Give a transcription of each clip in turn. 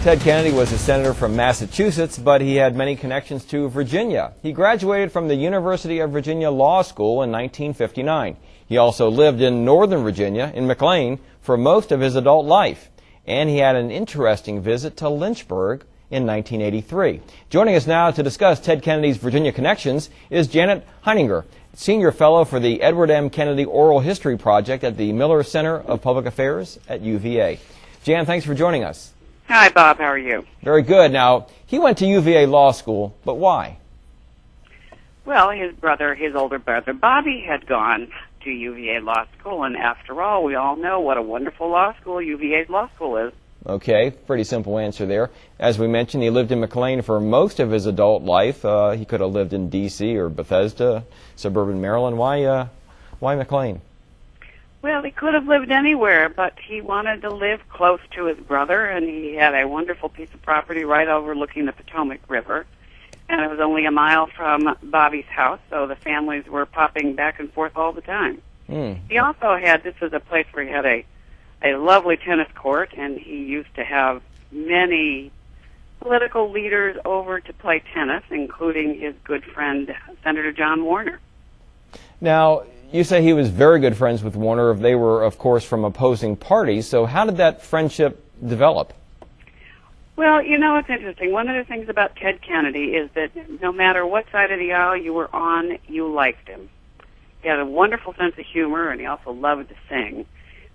Ted Kennedy was a senator from Massachusetts, but he had many connections to Virginia. He graduated from the University of Virginia Law School in 1959. He also lived in Northern Virginia, in McLean, for most of his adult life. And he had an interesting visit to Lynchburg in 1983. Joining us now to discuss Ted Kennedy's Virginia connections is Janet Heininger, Senior Fellow for the Edward M. Kennedy Oral History Project at the Miller Center of Public Affairs at UVA. Jan, thanks for joining us. Hi, Bob. How are you? Very good. Now, he went to UVA Law School, but why? Well, his older brother, Bobby, had gone to UVA Law School, and after all, we all know what a wonderful law school UVA's law school is. Okay, pretty simple answer there. As we mentioned, he lived in McLean for most of his adult life. He could have lived in D.C. or Bethesda, suburban Maryland. Why McLean? Well, he could have lived anywhere, but he wanted to live close to his brother, and he had a wonderful piece of property right overlooking the Potomac River. And it was only a mile from Bobby's house, so the families were popping back and forth all the time. He also had, this was a place where he had a lovely tennis court, and he used to have many political leaders over to play tennis, including his good friend, Senator John Warner. Now, you say he was very good friends with Warner. They were, of course, from opposing parties. So how did that friendship develop? Well, you know, it's interesting. One of the things about Ted Kennedy is that no matter what side of the aisle you were on, you liked him. He had a wonderful sense of humor, and he also loved to sing.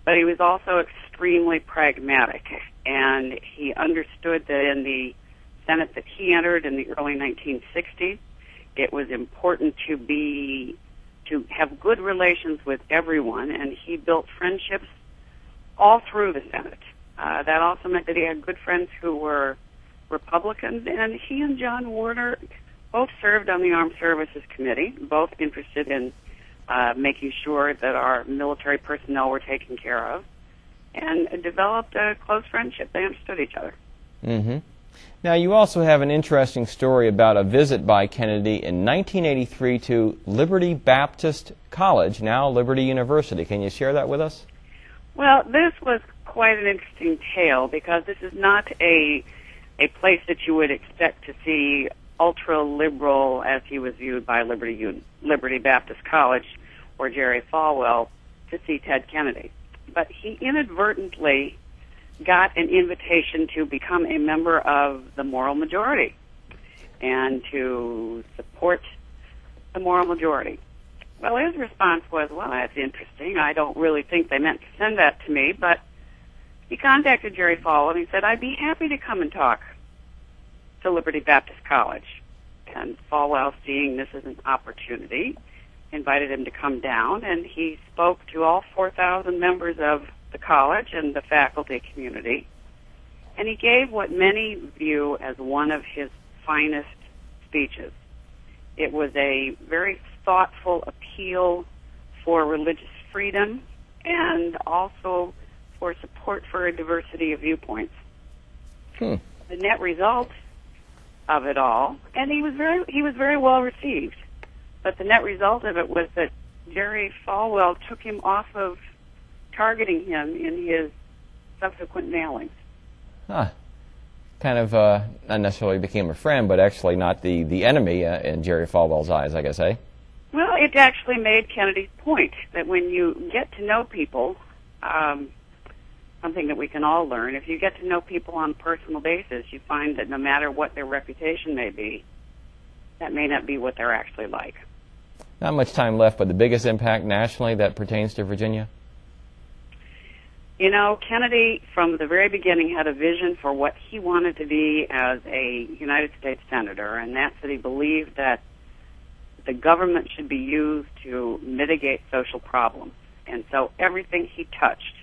But he was also extremely pragmatic, and he understood that in the Senate that he entered in the early 1960s, it was important to have good relations with everyone, and he built friendships all through the Senate. That also meant that he had good friends who were Republicans, and he and John Warner both served on the Armed Services Committee, both interested in making sure that our military personnel were taken care of, and developed a close friendship. They understood each other. Mm-hmm. Now, you also have an interesting story about a visit by Kennedy in 1983 to Liberty Baptist College, now Liberty University. Can you share that with us? Well, this was quite an interesting tale because this is not a place that you would expect to see ultra-liberal, as he was viewed by Liberty Baptist College or Jerry Falwell, to see Ted Kennedy. But he inadvertently got an invitation to become a member of the moral majority and to support the moral majority. Well, his response was, well, that's interesting. I don't really think they meant to send that to me, but he contacted Jerry Falwell and he said, I'd be happy to come and talk to Liberty Baptist College. And Falwell, seeing this as an opportunity, invited him to come down, and he spoke to all 4,000 members of the college and the faculty community. And he gave what many view as one of his finest speeches. It was a very thoughtful appeal for religious freedom and also for support for a diversity of viewpoints. The net result of it all, and he was very well received, but the net result of it was that Jerry Falwell took him off of targeting him in his subsequent mailings. Kind of not necessarily became a friend, but actually not the enemy in Jerry Falwell's eyes, I guess, eh? Well, it actually made Kennedy's point that when you get to know people, something that we can all learn, if you get to know people on a personal basis, you find that no matter what their reputation may be, that may not be what they're actually like. Not much time left, but the biggest impact nationally that pertains to Virginia? You know, Kennedy, from the very beginning, had a vision for what he wanted to be as a United States Senator, and that's that he believed that the government should be used to mitigate social problems. And so everything he touched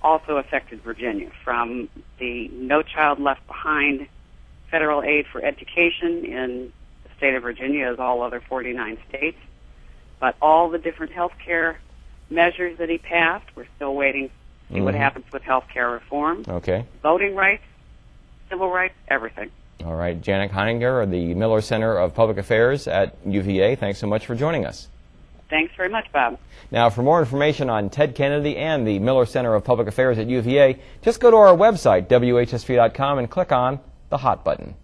also affected Virginia, from the No Child Left Behind federal aid for education in the state of Virginia, as all other 49 states, but all the different health care measures that he passed. We're still waiting to see what happens with health care reform. Okay. Voting rights, civil rights, everything. All right. Janet Heininger of the Miller Center of Public Affairs at UVA, thanks so much for joining us. Thanks very much, Bob. Now, for more information on Ted Kennedy and the Miller Center of Public Affairs at UVA, just go to our website, WHSV.com, and click on the Hot button.